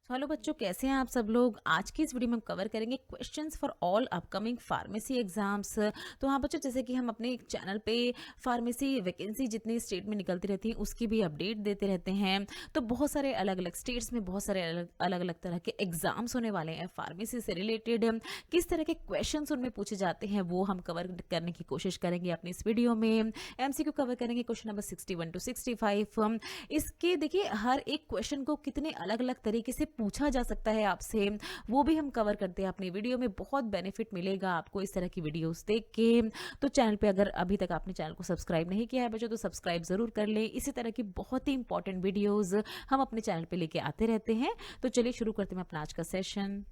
Hello बच्चों, कैसे हैं आप सब लोग। आज की इस वीडियो में हम कवर करेंगे questions for all upcoming pharmacy exams. तो हाँ बच्चों, जैसे कि हम अपने चैनल पे फार्मेसी वैकेंसी जितनी स्टेट में निकलती रहती हैं उसकी भी अपडेट देते रहते हैं। तो बहुत सारे अलग अलग स्टेट्स में बहुत सारे अलग अलग तरह के एग्जाम्स होने वाले हैं फार्मेसी से रिलेटेड। किस तरह के क्वेश्चन उनमें पूछे जाते हैं वो हम कवर करने की कोशिश करेंगे अपनी इस वीडियो में। MCQ कवर करेंगे क्वेश्चन नंबर 61 to 65। इसके देखिए हर एक क्वेश्चन को कितने अलग अलग तरीके से पूछा जा सकता है आपसे, वो भी हम कवर करते हैं अपनी वीडियो में। बहुत बेनिफिट मिलेगा आपको इस तरह की वीडियोस देख के। तो चैनल पे अगर अभी तक आपने चैनल को सब्सक्राइब नहीं किया है बच्चों तो सब्सक्राइब जरूर कर लें। इसी तरह की बहुत ही इंपॉर्टेंट वीडियोस हम अपने चैनल पे लेके आते रहते हैं। तो चलिए शुरू करते हैं अपना आज का सेशन।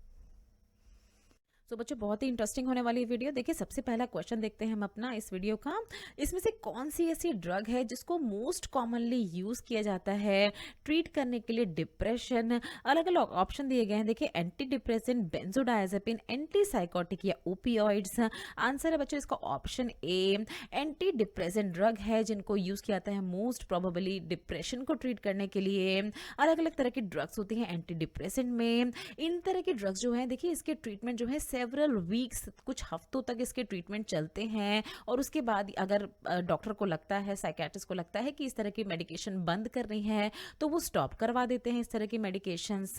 तो बच्चों बहुत ही इंटरेस्टिंग होने वाली वीडियो। देखिए सबसे पहला क्वेश्चन देखते हैं हम अपना इस वीडियो का। इसमें से कौन सी ऐसी ड्रग है जिसको मोस्ट कॉमनली यूज किया जाता है ट्रीट करने के लिए डिप्रेशन। अलग अलग ऑप्शन दिए गए हैं। देखिए एंटी डिप्रेसेंट, बेंजोडायजेपिन, एंटी साइकोटिक या ओपियोइड्स। आंसर है बच्चों इसका option A, anti depressant drug है जिनको यूज किया जाता है मोस्ट प्रोबेबली डिप्रेशन को ट्रीट करने के लिए। अलग अलग तरह की ड्रग्स होती हैं एंटी डिप्रेसेंट में। इन तरह के ड्रग्स जो हैं देखिए इसके ट्रीटमेंट जो है सेवरल वीक्स, कुछ हफ्तों तक इसके ट्रीटमेंट चलते हैं। और उसके बाद अगर डॉक्टर को लगता है, साइकेट्रिस्ट को लगता है कि इस तरह की मेडिकेशन बंद करनी है तो वो स्टॉप करवा देते हैं इस तरह की मेडिकेशंस।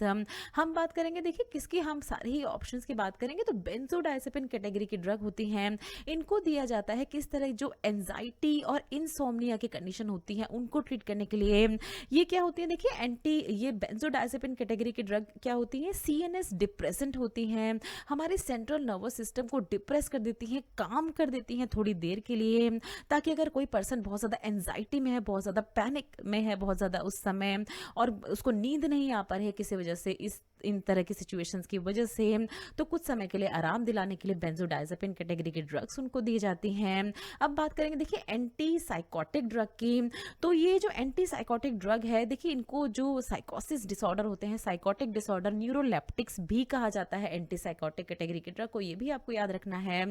हम बात करेंगे देखिए किसकी, हम सारे ही ऑप्शंस की बात करेंगे तो बेंजोडायजेपिन कैटेगरी की ड्रग होती हैं। इनको दिया जाता है किस तरह जो एंजाइटी और इंसोम्निया की कंडीशन होती है उनको ट्रीट करने के लिए। ये क्या होती है देखिए ये बेंजोडायजेपिन कैटेगरी की ड्रग क्या होती है, CNS डिप्रेसेंट होती हैं। हमारे सेंट्रल नर्वस सिस्टम को डिप्रेस कर देती हैं, काम कर देती हैं थोड़ी देर के लिए, ताकि अगर कोई पर्सन बहुत ज़्यादा एंजाइटी में है, बहुत ज़्यादा पैनिक में है, बहुत ज़्यादा उस समय और उसको नींद नहीं आ पा रही है किसी वजह से, इन तरह की सिचुएशंस की वजह से, तो कुछ समय के लिए आराम दिलाने के लिए बेंजोडायजेपिन कैटेगरी की ड्रग्स उनको दी जाती हैं। अब बात करेंगे देखिए एंटी साइकोटिक ड्रग की। तो ये जो एंटी साइकोटिक ड्रग है देखिए इनको जो साइकोसिस डिसऑर्डर होते हैं, साइकोटिक डिसऑर्डर, न्यूरोलेप्टिक्स भी कहा जाता है एंटी साइकोटिक कैटेगरी के ड्रग को, ये भी आपको याद रखना है।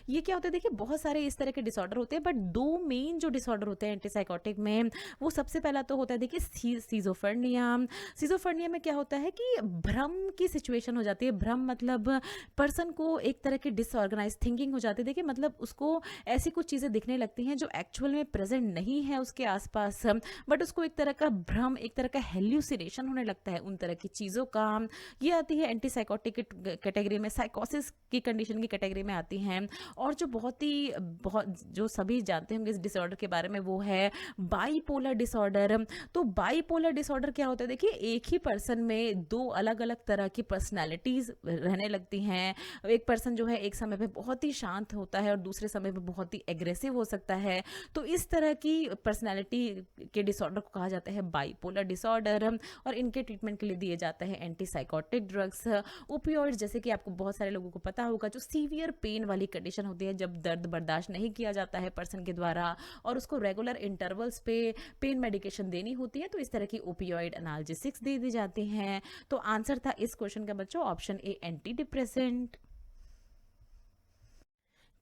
ये क्या होता है देखिए बहुत सारे इस तरह के डिसऑर्डर होते हैं बट दो मेन जो डिसऑर्डर होते हैं एंटीसाइकोटिक में, वो सबसे पहला तो होता है देखिए सीजोफ्रेनिया। सीजोफ्रेनिया में क्या होता है कि भ्रम की सिचुएशन हो जाती है। भ्रम मतलब पर्सन को एक तरह की डिसऑर्गेनाइज थिंकिंग हो जाती है। देखिए मतलब उसको ऐसी कुछ चीज़ें दिखने लगती हैं जो एक्चुअल में प्रेजेंट नहीं है उसके आसपास, बट उसको एक तरह का भ्रम, एक तरह का हेल्यूसिनेशन होने लगता है उन तरह की चीज़ों का। ये आती है एंटीसाइकोटिक कैटेगरी में, साइकोसिस की कंडीशन की कैटेगरी में आती हैं। और जो बहुत जो सभी जानते होंगे इस डिसऑर्डर के बारे में वो है बाईपोलर डिसऑर्डर। तो बाईपोलर डिसऑर्डर क्या होता है देखिए एक ही पर्सन में दो अलग अलग तरह की पर्सनैलिटीज रहने लगती हैं। एक पर्सन जो है एक समय पे बहुत ही शांत होता है और दूसरे समय पे बहुत ही एग्रेसिव हो सकता है। तो इस तरह की पर्सनैलिटी के डिसऑर्डर को कहा जाता है बाईपोलर डिसऑर्डर। और इनके ट्रीटमेंट के लिए दिए जाते हैं एंटीसाइकोटिक ड्रग्स। ओपियोइड्स, जैसे कि आपको बहुत सारे लोगों को पता होगा, जो सीवियर पेन वाली कंडीशन होती है जब दर्द बर्दाश्त नहीं किया जाता है पर्सन के द्वारा और उसको रेगुलर इंटरवल्स पे पेन मेडिकेशन देनी होती है, तो इस तरह की ओपियोइड एनाल्जेसिक्स दे दी जाती हैं। तो आंसर था इस क्वेश्चन का बच्चों option A, anti depressant.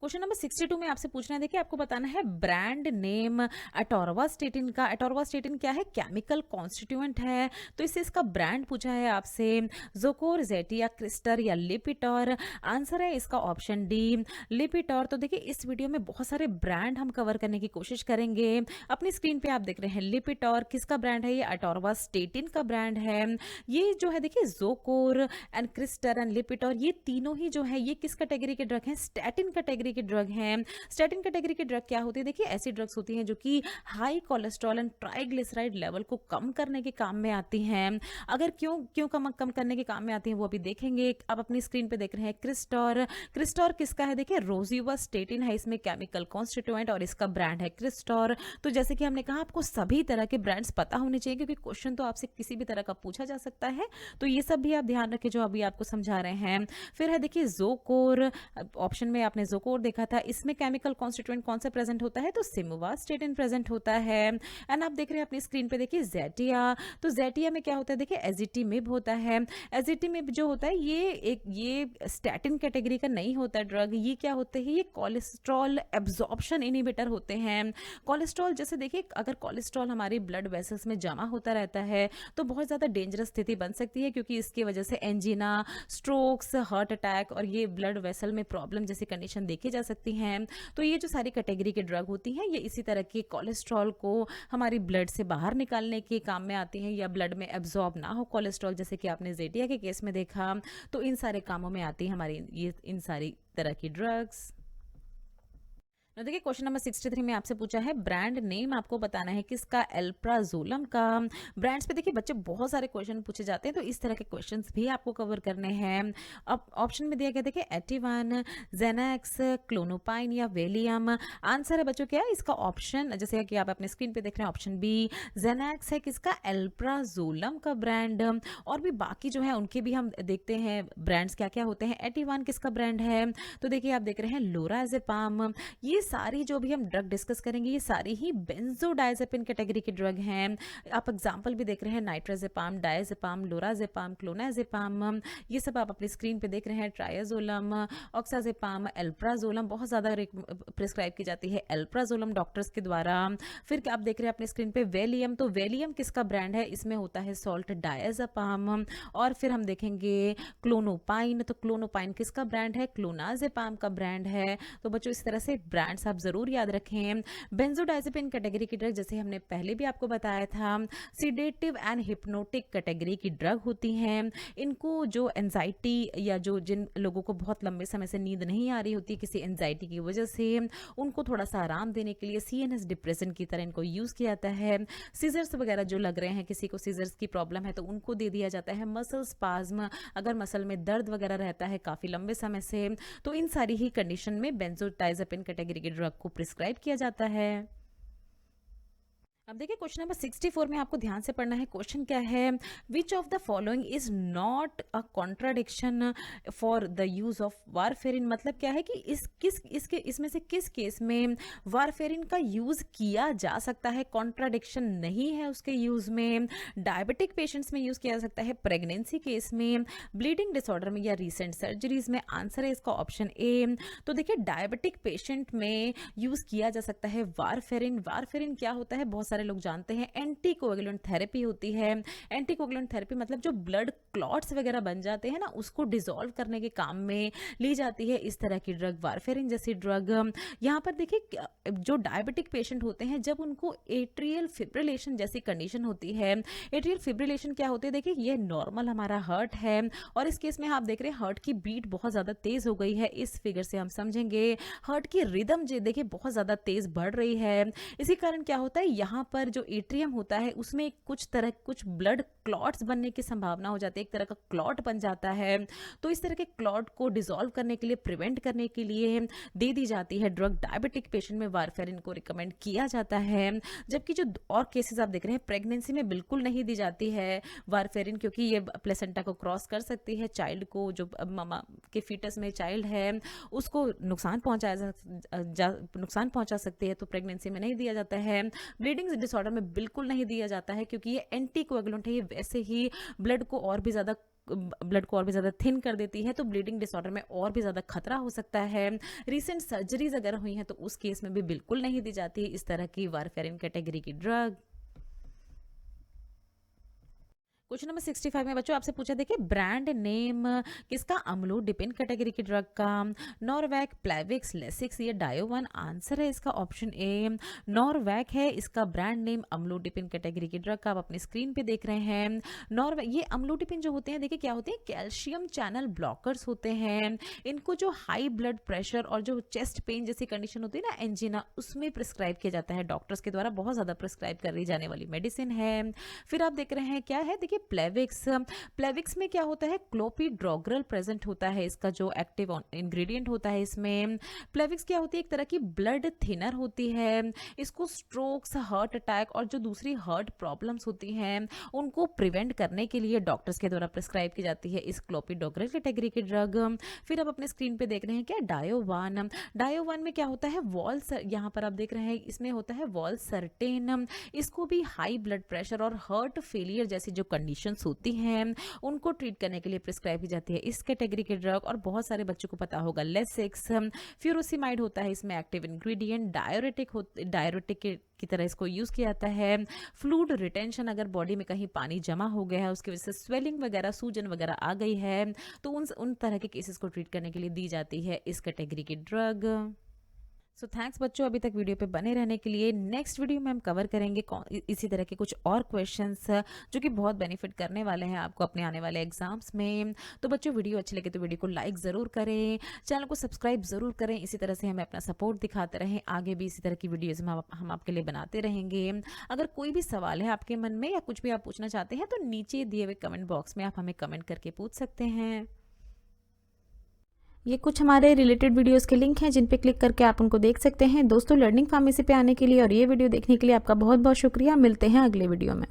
Question number 62 में आपसे पूछना है देखिए आपको बताना है ब्रांड नेम अटोरवास्टेटिन का। अटोरवास्टेटिन क्या है, केमिकल कॉन्स्टिट्यूएंट है। तो इससे इसका ब्रांड पूछा है आपसे, जोकोर, जेटिया, क्रिस्टर या लिपिटॉर। आंसर है इसका ऑप्शन डी, लिपिटॉर। तो देखिए इस वीडियो में बहुत सारे ब्रांड हम कवर करने की कोशिश करेंगे। अपनी स्क्रीन पे आप देख रहे हैं लिपिटॉर, किसका ब्रांड है, ये अटोरवास्टेटिन का ब्रांड है। ये जो है देखिए जोकोर एंड क्रिस्टर एंड लिपिटॉर, ये तीनों ही जो है ये किस कैटेगरी के ड्रग हैं, स्टैटिन कैटेगरी की ड्रग हैं। स्टैटिन कैटेगरी की ड्रग क्या होती है देखिए ऐसी ड्रग्स होती हैं जो कि high cholesterol and triglyceride level को कम करने के काम में आती हैं। अगर क्यों क्यों कम करने के काम में आती हैं वो अभी देखेंगे। आप अपनी स्क्रीन पे देख रहे हैं क्रिस्टोर। क्रिस्टोर किसका है देखिए, रोजुवास्टेटिन है इसमें केमिकल कॉन्स्टिट्यूएंट और इसका ब्रांड है क्रिस्टोर। तो जैसे कि हमने कहा आपको सभी तरह के ब्रांड्स पता होने चाहिए क्योंकि क्वेश्चन तो आपसे किसी भी तरह का पूछा जा सकता है। तो ये सब भी आप ध्यान रखें जो अभी आपको समझा रहे हैं। फिर है देखिए जोकोर, ऑप्शन में आपने जोकोर देखा था, इसमें केमिकल कॉन्स्टिट्यूएंट कौन सा प्रेजेंट होता है, तो सिमुवास्टेटिन प्रेजेंट होता है। एंड आप देख रहे हैं अपनी स्क्रीन पे, देखिए जेटिया, तो जेटिया में क्या होता है, देखिए एजिटिमिब होता है। एजिटिमिब जो होता है ये स्टैटिन कैटेगरी का नहीं होता ड्रग, ये क्या होते हैं, ये कोलेस्ट्रॉल एब्जॉर्प्शन इनहिबिटर होते हैं। कोलेस्ट्रॉल जैसे देखिए, अगर कोलेस्ट्रॉल हमारी ब्लड वेसल्स में जमा होता रहता है तो बहुत ज़्यादा डेंजरस स्थिति बन सकती है, क्योंकि इसकी वजह से एंजीना, स्ट्रोक्स, हार्ट अटैक और ये ब्लड वेसल में प्रॉब्लम जैसी कंडीशन देखी जा सकती हैं। तो ये जो सारी कैटेगरी की ड्रग होती हैं, ये इसी तरह के कोलेस्ट्रॉल को हमारी ब्लड से बाहर निकालने के काम में आती हैं, या ब्लड में एब्जॉर्ब ना हो कोलेस्ट्रॉल, जैसे कि आपने जेटिया के केस में देखा। तो इन सारे कामों में आती है हमारी ये इन सारी तरह की ड्रग्स। ना देखिए, क्वेश्चन नंबर 63 में आपसे पूछा है ब्रांड नेम आपको बताना है किसका, एल्प्राजोलम का। ब्रांड्स पे देखिए बच्चे बहुत सारे क्वेश्चन पूछे जाते हैं, तो इस तरह के क्वेश्चंस भी आपको कवर करने हैं। अब ऑप्शन में दिया गया देखिए एटिवन, जेनेक्स, क्लोनोपाइन या वेलियम। आंसर है बच्चों क्या है इसका, ऑप्शन जैसे कि आप अपने स्क्रीन पे देख रहे हैं, ऑप्शन बी जेनेक्स है किसका, एल्प्राजोलम का ब्रांड। और भी बाकी जो है उनके भी हम देखते हैं ब्रांड्स क्या क्या होते हैं। एटिवन किसका ब्रांड है, तो देखिए आप देख रहे हैं लोराजेपाम। ये सारी जो भी हम ड्रग डिस्कस करेंगे, ये सारी ही बेंजोडायजेपिन कैटेगरी की ड्रग हैं। आप एग्जांपल भी देख रहे हैं, नाइट्राजेपाम, डायजेपाम, लोराजेपाम, क्लोनाजेपाम, ये सब आप अपनी स्क्रीन पे देख रहे हैं। ट्रायाजोलम, ऑक्साजेपाम, एल्प्राजोलम बहुत ज़्यादा प्रिस्क्राइब की जाती है एल्प्राजोलम डॉक्टर्स के द्वारा। फिर आप देख रहे हैं अपनी स्क्रीन पे वेलियम, तो वेलियम किसका ब्रांड है, इसमें होता है सॉल्ट डायजेपाम। और फिर हम देखेंगे क्लोनोपाइन, तो क्लोनोपाइन किसका ब्रांड है, क्लोनाजेपाम का ब्रांड है। तो बच्चों इस तरह से ब्रांड्स आप जरूर याद रखें। बेंजोडायजेपिन कैटेगरी की ड्रग जैसे हमने पहले भी आपको बताया था, सीडेटिव एंड हिप्नोटिक कैटेगरी की ड्रग होती हैं। इनको जो एंजाइटी या जो जिन लोगों को बहुत लंबे समय से नींद नहीं आ रही होती किसी एंजाइटी की वजह से, उनको थोड़ा सा आराम देने के लिए सीएनएस डिप्रेशन की तरह इनको यूज़ किया जाता है। सीजर्स वगैरह जो लग रहे हैं, किसी को सीजर्स की प्रॉब्लम है तो उनको दे दिया जाता है। मसल स्पाज्म, अगर मसल में दर्द वगैरह रहता है काफ़ी लंबे समय से, तो इन सारी ही कंडीशन में बेंजोडायजेपिन कैटेगरी के ड्रग को प्रिस्क्राइब किया जाता है। अब देखिए क्वेश्चन नंबर 64 में आपको ध्यान से पढ़ना है। क्वेश्चन क्या है, which of the following is not a contradiction for the use of warfarin. मतलब क्या है कि इसमें से किस केस में वारफेरिन का यूज किया जा सकता है, कॉन्ट्राडिक्शन नहीं है उसके यूज में। डायबिटिक पेशेंट्स में यूज किया जा सकता है, प्रेगनेंसी केस में, ब्लीडिंग डिसऑर्डर में या रिसेंट सर्जरीज में। आंसर है इसका ऑप्शन ए। तो देखिए डायबिटिक पेशेंट में यूज किया जा सकता है वारफेरिन। वारफेरिन क्या होता है, बहुत सारे लोग जानते हैं, एंटीकोएगुलेंट थेरेपी होती है। एंटीकोएगुलेंट थेरेपी मतलब जो ब्लड क्लॉट्स वगैरह बन जाते हैं ना, उसको डिसॉल्व करने के काम में ली जाती है इस तरह की ड्रग, वारफेरिन जैसी ड्रग। यहाँ पर देखिए जो डायबिटिक पेशेंट होते हैं, जब उनको एट्रियल फिब्रिलेशन जैसी कंडीशन होती है। एट्रियल फिब्रिलेशन क्या होती है, देखिए ये नॉर्मल हमारा हार्ट है और इस केस में आप देख रहे हैं हार्ट की बीट बहुत ज़्यादा तेज हो गई है। इस फिगर से हम समझेंगे हार्ट की रिदम जो देखिए बहुत ज़्यादा तेज बढ़ रही है। इसी कारण क्या होता है, यहाँ पर जो एट्रियम होता है उसमें कुछ ब्लड क्लॉट्स बनने की संभावना हो जाती है, एक तरह का क्लॉट बन जाता है। तो इस तरह के क्लॉट को डिसॉल्व करने के लिए, प्रिवेंट करने के लिए दे दी जाती है ड्रग। डायबिटिक पेशेंट में वारफेरिन को रिकमेंड किया जाता है। जबकि जो और केसेस आप देख रहे हैं, प्रेगनेंसी में बिल्कुल नहीं दी जाती है वारफेरिन, क्योंकि ये प्लेसेंटा को क्रॉस कर सकती है। चाइल्ड को, जो मामा के फीटस में चाइल्ड है, उसको नुकसान पहुंचा सकती है, तो प्रेगनेंसी में नहीं दिया जाता है। ब्लीडिंग डिसऑर्डर में बिल्कुल नहीं दिया जाता है, क्योंकि ये एंटीकोएगुलेंट है, ये वैसे ही ब्लड को और भी ज़्यादा थिन कर देती है, तो ब्लीडिंग डिसऑर्डर में और भी ज़्यादा खतरा हो सकता है। रिसेंट सर्जरीज अगर हुई हैं तो उस केस में भी बिल्कुल नहीं दी जाती इस तरह की वारफेरिन कैटेगरी की ड्रग। क्वेश्चन नंबर 65 में बच्चों आपसे पूछा, देखिए ब्रांड नेम किसका, अम्लोडिपिन कैटेगरी की ड्रग का। नॉरवैक, प्लेविक्स, लेसिक्स या डायोवन। आंसर है इसका ऑप्शन ए, नॉरवैक है इसका ब्रांड नेम अम्लोडिपिन कैटेगरी की ड्रग का। आप अपनी स्क्रीन पे देख रहे हैं नॉरवैक। ये अम्लोडिपिन जो होते हैं, देखिए क्या होते हैं, कैल्शियम चैनल ब्लॉकर्स होते हैं। इनको जो हाई ब्लड प्रेशर और जो चेस्ट पेन जैसी कंडीशन होती है ना, एंजीना, उसमें प्रिस्क्राइब किया जाता है डॉक्टर्स के द्वारा। बहुत ज़्यादा प्रिस्क्राइब करी जाने वाली मेडिसिन है। फिर आप देख रहे हैं क्या है, देखिए प्लेविक्स। प्लेविक्स में क्या होता है, क्लोपिड्रोग्रल प्रेजेंट होता है, इसका जो एक्टिव इंग्रेडिएंट होता है इसमें। प्लेविक्स क्या होती है, एक तरह की ब्लड थिनर होती है। इसको स्ट्रोक्स, हार्ट अटैक और जो दूसरी हार्ट प्रॉब्लम्स होती हैं उनको प्रिवेंट करने के लिए डॉक्टर्स के द्वारा प्रिस्क्राइब की जाती है इस क्लोपिड्रोग्रल कैटेगरी की ड्रग। फिर आप अपने स्क्रीन पे देख रहे हैं क्या, डायोवान। डायोवान में क्या होता है, यहाँ पर आप देख रहे हैं इसमें होता है वॉल्सर्टेन। इसको भी हाई ब्लड प्रेशर और हार्ट फेलियर जैसी जो कंडीशंस होती हैं उनको ट्रीट करने के लिए प्रिस्क्राइब की जाती है इस कैटेगरी की ड्रग। और बहुत सारे बच्चों को पता होगा लेसिक्स, फ्यूरोसिमाइड होता है इसमें एक्टिव इंग्रेडिएंट, डायरेटिक की तरह इसको यूज़ किया जाता है। फ्लूइड रिटेंशन, अगर बॉडी में कहीं पानी जमा हो गया है उसकी वजह से स्वेलिंग वगैरह, सूजन वगैरह आ गई है तो उन तरह के केसेस को ट्रीट करने के लिए दी जाती है इस कैटेगरी की ड्रग। सो थैंक्स बच्चों अभी तक वीडियो पे बने रहने के लिए। नेक्स्ट वीडियो में हम कवर करेंगे इसी तरह के कुछ और क्वेश्चंस जो कि बहुत बेनिफिट करने वाले हैं आपको अपने आने वाले एग्जाम्स में। तो बच्चों वीडियो अच्छी लगे तो वीडियो को लाइक ज़रूर करें, चैनल को सब्सक्राइब ज़रूर करें, इसी तरह से हमें अपना सपोर्ट दिखाते रहें। आगे भी इसी तरह की वीडियोज़ हम आपके लिए बनाते रहेंगे। अगर कोई भी सवाल है आपके मन में या कुछ भी आप पूछना चाहते हैं तो नीचे दिए हुए कमेंट बॉक्स में आप हमें कमेंट करके पूछ सकते हैं। ये कुछ हमारे रिलेटेड वीडियोस के लिंक हैं जिन पे क्लिक करके आप उनको देख सकते हैं। दोस्तों लर्निंग फार्मेसी पे आने के लिए और ये वीडियो देखने के लिए आपका बहुत बहुत शुक्रिया। मिलते हैं अगले वीडियो में।